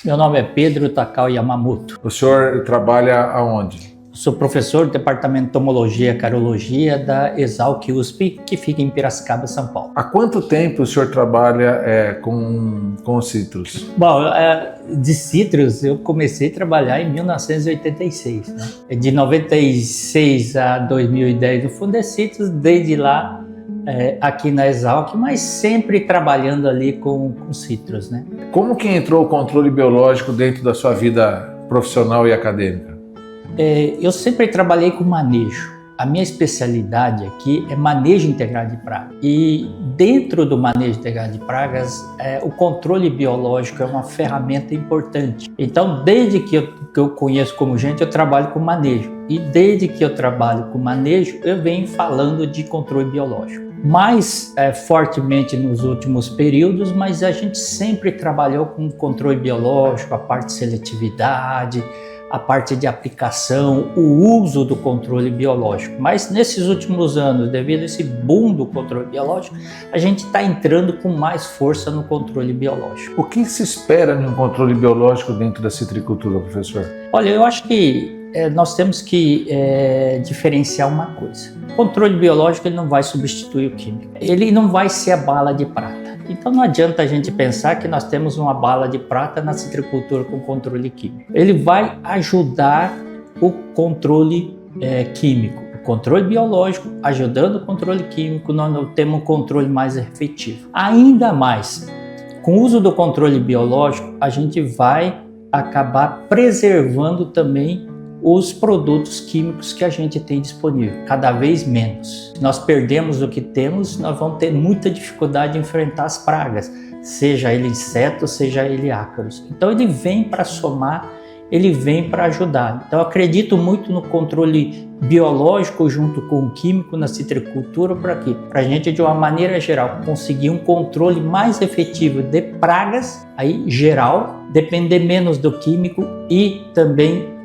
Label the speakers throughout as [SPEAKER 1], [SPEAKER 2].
[SPEAKER 1] Meu nome é Pedro Takao Yamamoto.
[SPEAKER 2] O senhor trabalha aonde?
[SPEAKER 1] Sou professor do Departamento de Entomologia e Carologia da Exalc USP, que fica em Piracicaba, São Paulo.
[SPEAKER 2] Há quanto tempo o senhor trabalha com citros?
[SPEAKER 1] Bom, de citros eu comecei a trabalhar em 1986. Né? De 96 a 2010 eu fundei citros, desde lá aqui na Exalc, mas sempre trabalhando ali com citros. Né?
[SPEAKER 2] Como que entrou o controle biológico dentro da sua vida profissional e acadêmica?
[SPEAKER 1] Eu sempre trabalhei com manejo. A minha especialidade aqui é manejo integrado de pragas. E dentro do manejo integrado de pragas, o controle biológico é uma ferramenta importante. Então, desde que eu conheço como gente, eu trabalho com manejo. E desde que eu trabalho com manejo, eu venho falando de controle biológico. Mais fortemente nos últimos períodos, mas a gente sempre trabalhou com controle biológico, a parte de seletividade, a parte de aplicação, o uso do controle biológico. Mas nesses últimos anos, devido a esse boom do controle biológico, a gente está entrando com mais força no controle biológico.
[SPEAKER 2] O que se espera de um controle biológico dentro da citricultura, professor?
[SPEAKER 1] Olha, eu acho que nós temos que diferenciar uma coisa. O controle biológico ele não vai substituir o químico. Ele não vai ser a bala de prata. Então não adianta a gente pensar que nós temos uma bala de prata na citricultura com controle químico. Ele vai ajudar o controle químico. O controle biológico ajudando o controle químico, nós temos um controle mais efetivo. Ainda mais, com o uso do controle biológico, a gente vai acabar preservando também os produtos químicos que a gente tem disponível, cada vez menos. Se nós perdemos o que temos, nós vamos ter muita dificuldade de enfrentar as pragas, seja ele insetos, seja ele ácaros. Então ele vem para somar, ele vem para ajudar. Então eu acredito muito no controle biológico junto com o químico na citricultura, para quê? Para a gente, de uma maneira geral, conseguir um controle mais efetivo de pragas, aí geral, depender menos do químico e também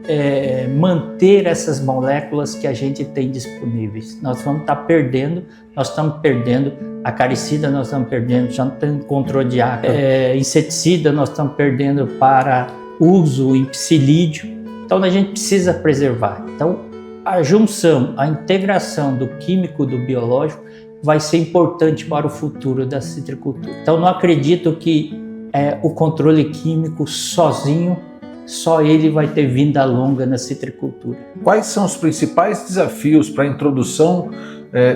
[SPEAKER 1] manter essas moléculas que a gente tem disponíveis. Nós vamos estar perdendo, nós estamos perdendo acaricida, nós estamos perdendo, já não tem controle de ácaro, inseticida, nós estamos perdendo para uso em psilídeo. Então a gente precisa preservar. Então a junção, a integração do químico e do biológico vai ser importante para o futuro da citricultura. Então não acredito que o controle químico sozinho, só ele vai ter vinda longa na citricultura.
[SPEAKER 2] Quais são os principais desafios para a introdução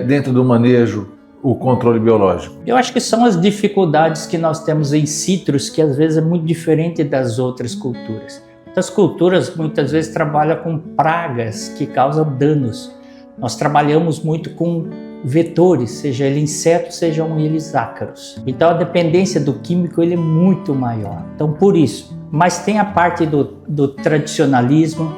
[SPEAKER 2] dentro do manejo, o controle biológico?
[SPEAKER 1] Eu acho que são as dificuldades que nós temos em citros, que às vezes é muito diferente das outras culturas. As culturas muitas vezes trabalham com pragas que causam danos. Nós trabalhamos muito com vetores, seja ele insetos, sejam eles ácaros. Então a dependência do químico ele é muito maior. Então por isso. Mas tem a parte do tradicionalismo.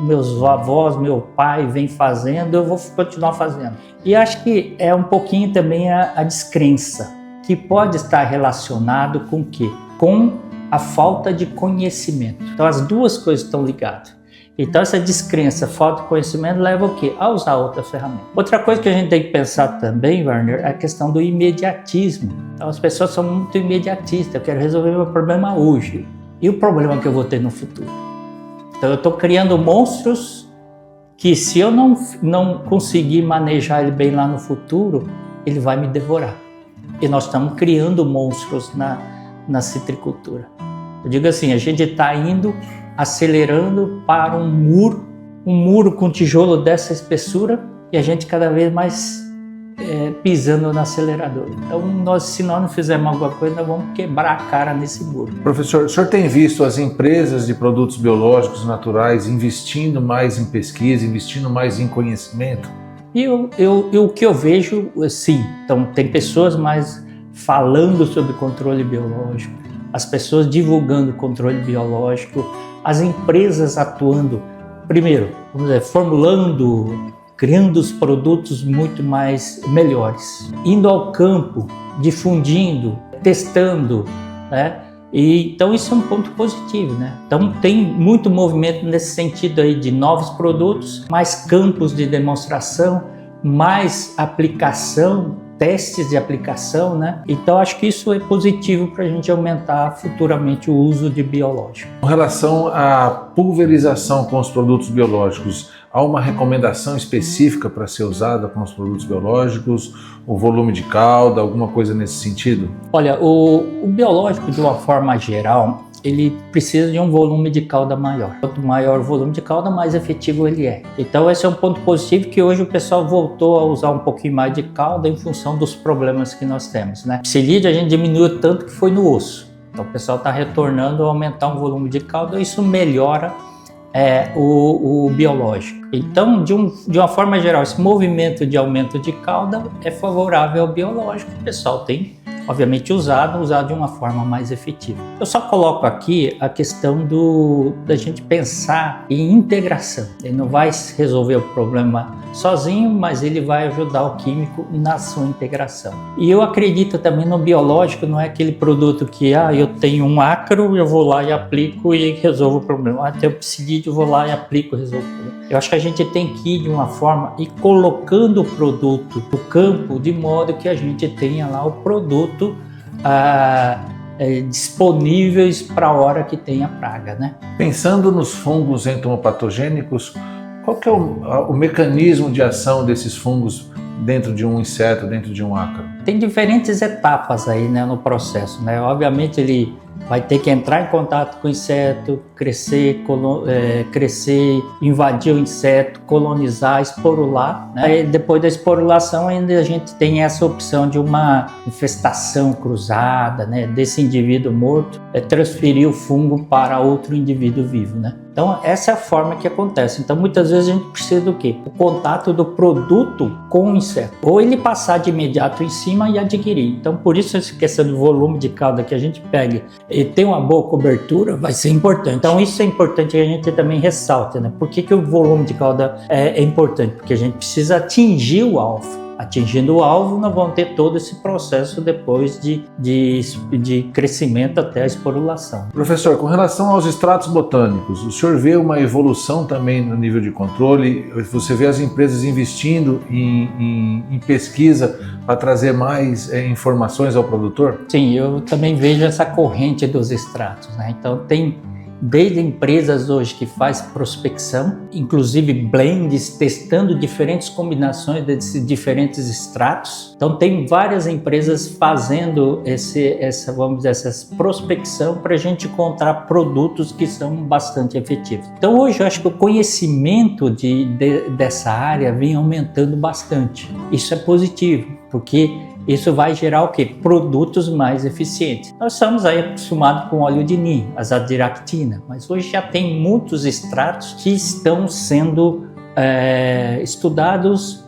[SPEAKER 1] Meus avós, meu pai vem fazendo, eu vou continuar fazendo. E acho que é um pouquinho também a descrença, que pode estar relacionado com o quê? Com a falta de conhecimento. Então as duas coisas estão ligadas. Então essa descrença, falta de conhecimento leva o quê? A usar outra ferramenta. Outra coisa que a gente tem que pensar também, Warner, é a questão do imediatismo. Então as pessoas são muito imediatistas, eu quero resolver meu problema hoje. E o problema que eu vou ter no futuro? Então eu estou criando monstros que se eu não conseguir manejar ele bem lá no futuro, ele vai me devorar. E nós estamos criando monstros na citricultura. Eu digo assim, a gente está indo acelerando para um muro com tijolo dessa espessura e a gente cada vez mais pisando no acelerador. Então, se nós não fizermos alguma coisa, nós vamos quebrar a cara nesse muro.
[SPEAKER 2] Professor, o senhor tem visto as empresas de produtos biológicos naturais investindo mais em pesquisa, investindo mais em conhecimento?
[SPEAKER 1] E o que eu vejo, sim. Então, tem pessoas mais falando sobre controle biológico, as pessoas divulgando controle biológico, as empresas atuando, primeiro, vamos dizer, formulando, criando os produtos muito mais melhores, indo ao campo, difundindo, testando, né? E, então isso é um ponto positivo, né? Então tem muito movimento nesse sentido aí de novos produtos, mais campos de demonstração, mais aplicação testes de aplicação, né? Então acho que isso é positivo para a gente aumentar futuramente o uso de biológico.
[SPEAKER 2] Com relação à pulverização com os produtos biológicos, há uma recomendação específica para ser usada com os produtos biológicos? O volume de calda, alguma coisa nesse sentido?
[SPEAKER 1] Olha, o biológico, de uma forma geral, ele precisa de um volume de calda maior. Quanto maior o volume de calda, mais efetivo ele é. Então esse é um ponto positivo, que hoje o pessoal voltou a usar um pouquinho mais de calda em função dos problemas que nós temos, né? Psilídeo a gente diminuiu tanto que foi no osso. Então o pessoal está retornando a aumentar um volume de calda, isso melhora o biológico. Então, de uma forma geral, esse movimento de aumento de calda é favorável ao biológico. O pessoal tem, obviamente, usado de uma forma mais efetiva. Eu só coloco aqui a questão da gente pensar em integração. Ele não vai resolver o problema sozinho, mas ele vai ajudar o químico na sua integração. E eu acredito também no biológico, não é aquele produto que eu tenho um ácaro, eu vou lá e aplico e resolvo o problema. Tem o psilídeo, eu vou lá e aplico e resolvo o problema. Eu acho que a gente tem que ir de uma forma e colocando o produto no campo de modo que a gente tenha lá o produto disponíveis para a hora que tem a praga, né?
[SPEAKER 2] Pensando nos fungos entomopatogênicos, qual que é o mecanismo de ação desses fungos dentro de um inseto, dentro de um ácaro?
[SPEAKER 1] Tem diferentes etapas aí, né, no processo, né? Obviamente ele vai ter que entrar em contato com o inseto, crescer, invadir o inseto, colonizar, esporular, né? E depois da esporulação ainda a gente tem essa opção de uma infestação cruzada, né, desse indivíduo morto, transferir o fungo para outro indivíduo vivo, né? Então essa é a forma que acontece. Então muitas vezes a gente precisa do quê? O contato do produto com o inseto. Ou ele passar de imediato em cima e adquirir. Então por isso essa questão do volume de calda que a gente pega e tem uma boa cobertura vai ser importante. Então isso é importante que a gente também ressalte, né? Por que o volume de calda é importante? Porque a gente precisa atingir o alvo. Atingindo o alvo, nós vamos ter todo esse processo depois de crescimento até a esporulação.
[SPEAKER 2] Professor, com relação aos extratos botânicos, o senhor vê uma evolução também no nível de controle? Você vê as empresas investindo em pesquisa para trazer mais informações ao produtor?
[SPEAKER 1] Sim, eu também vejo essa corrente dos extratos, né? Então tem desde empresas hoje que faz prospecção, inclusive blends, testando diferentes combinações desses diferentes extratos. Então tem várias empresas fazendo essa prospecção para a gente encontrar produtos que são bastante efetivos. Então hoje eu acho que o conhecimento dessa área vem aumentando bastante. Isso é positivo, porque isso vai gerar o quê? Produtos mais eficientes. Nós estamos aí acostumados com óleo de NIM, azadiractina, mas hoje já tem muitos extratos que estão sendo estudados,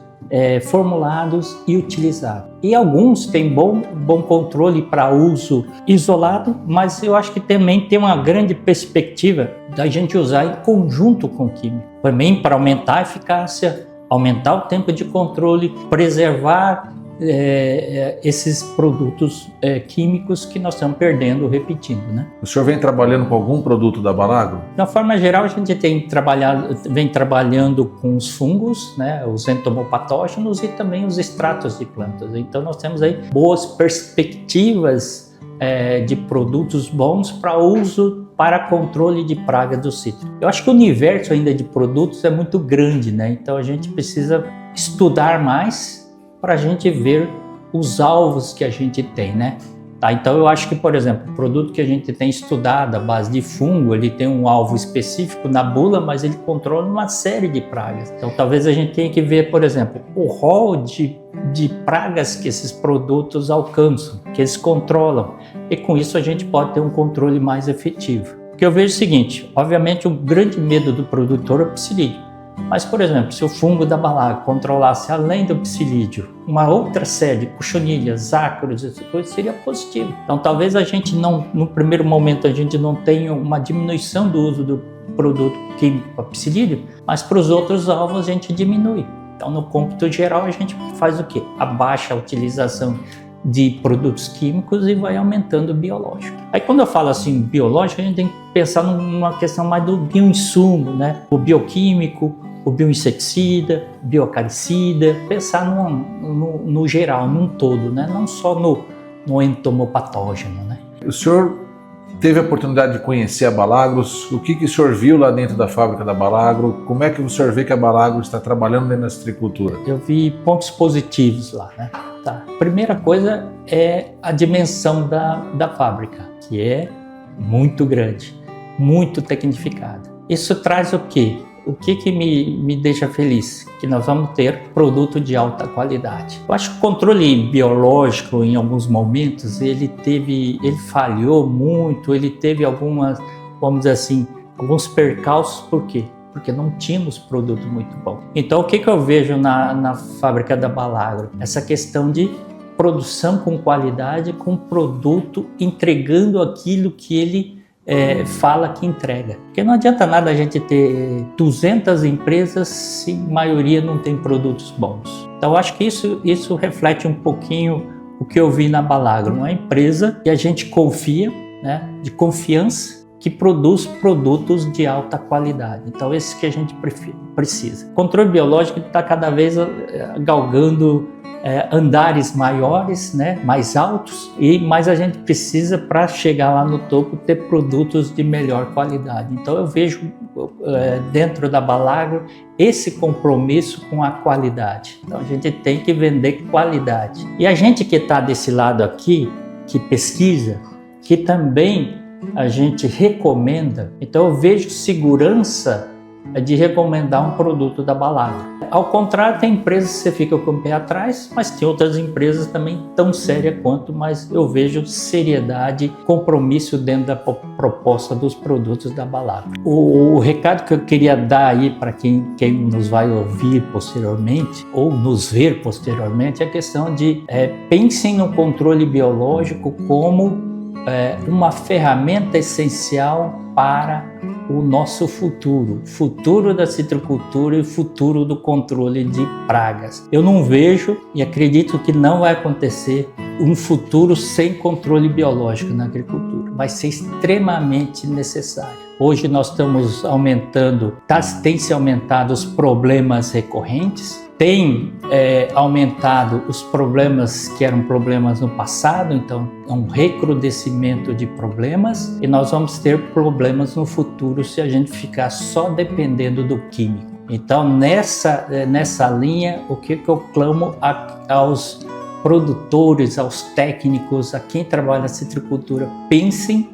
[SPEAKER 1] formulados e utilizados. E alguns têm bom controle para uso isolado, mas eu acho que também tem uma grande perspectiva da gente usar em conjunto com o químico. Também para aumentar a eficácia, aumentar o tempo de controle, preservar esses produtos químicos que nós estamos perdendo, repetindo, né?
[SPEAKER 2] O senhor vem trabalhando com algum produto da Balagro?
[SPEAKER 1] De uma forma geral, a gente vem trabalhando com os fungos, né, os entomopatógenos e também os extratos de plantas. Então nós temos aí boas perspectivas de produtos bons para uso para controle de praga do citro. Eu acho que o universo ainda de produtos é muito grande, né? Então a gente precisa estudar mais para a gente ver os alvos que a gente tem, né? Tá, então eu acho que, por exemplo, o produto que a gente tem estudado, a base de fungo, ele tem um alvo específico na bula, mas ele controla uma série de pragas. Então talvez a gente tenha que ver, por exemplo, o rol de pragas que esses produtos alcançam, que eles controlam. E com isso a gente pode ter um controle mais efetivo. Porque eu vejo o seguinte, obviamente o grande medo do produtor é o psilídeo. Mas, por exemplo, se o fungo da Balagro controlasse, além do psilídeo, uma outra série, cochonilhas, ácaros, essas coisas, seria positivo. Então, talvez a gente não, no primeiro momento, a gente não tenha uma diminuição do uso do produto químico para psilídeo, mas para os outros alvos a gente diminui. Então, no cômputo geral, a gente faz o quê? Abaixa a utilização de produtos químicos e vai aumentando o biológico. Aí quando eu falo assim biológico, a gente tem que pensar numa questão mais do bioinsumo, né? O bioquímico, o bioinseticida, bioacaricida, pensar no geral, num todo, né? Não só no entomopatógeno, né?
[SPEAKER 2] O senhor teve a oportunidade de conhecer a Balagros? O que o senhor viu lá dentro da fábrica da Balagro? Como é que o senhor vê que a Balagro está trabalhando dentro da citricultura?
[SPEAKER 1] Eu vi pontos positivos lá, né? Tá. Primeira coisa é a dimensão da fábrica, que é muito grande, muito tecnificada. Isso traz o quê? O que me deixa feliz? Que nós vamos ter produto de alta qualidade. Eu acho que o controle biológico, em alguns momentos, ele falhou muito, ele teve algumas, vamos dizer assim, alguns percalços. Por quê? Porque não tínhamos produto muito bom. Então, o que eu vejo na fábrica da Balagro? Essa questão de produção com qualidade, com produto entregando aquilo que ele fala que entrega. Porque não adianta nada a gente ter 200 empresas se a maioria não tem produtos bons. Então, eu acho que isso reflete um pouquinho o que eu vi na Balagro. Uma empresa que a gente confia, né, de confiança, que produz produtos de alta qualidade. Então, esse que a gente precisa. O controle biológico está cada vez galgando andares maiores, né, mais altos, mas a gente precisa, para chegar lá no topo, ter produtos de melhor qualidade. Então, eu vejo dentro da Balagro esse compromisso com a qualidade. Então, a gente tem que vender qualidade. E a gente que está desse lado aqui, que pesquisa, que também a gente recomenda, então eu vejo segurança de recomendar um produto da Balagro. Ao contrário, tem empresas que você fica com o pé atrás, mas tem outras empresas também tão sérias quanto, mas eu vejo seriedade, compromisso dentro da proposta dos produtos da Balagro. O recado que eu queria dar aí para quem nos vai ouvir posteriormente, ou nos ver posteriormente, é a questão de pensem no controle biológico como uma ferramenta essencial para o nosso futuro da citricultura e futuro do controle de pragas. Eu não vejo e acredito que não vai acontecer um futuro sem controle biológico na agricultura. Vai ser extremamente necessário. Hoje nós estamos aumentando, tem se aumentado os problemas recorrentes, tem aumentado os problemas que eram problemas no passado, então é um recrudescimento de problemas e nós vamos ter problemas no futuro se a gente ficar só dependendo do químico. Então nessa linha, o que eu clamo aos produtores, aos técnicos, a quem trabalha na citricultura, pensem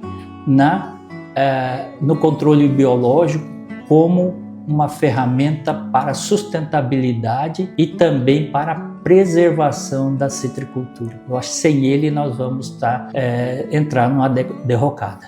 [SPEAKER 1] no controle biológico como uma ferramenta para sustentabilidade e também para a preservação da citricultura. Eu acho que sem ele nós vamos entrar numa derrocada.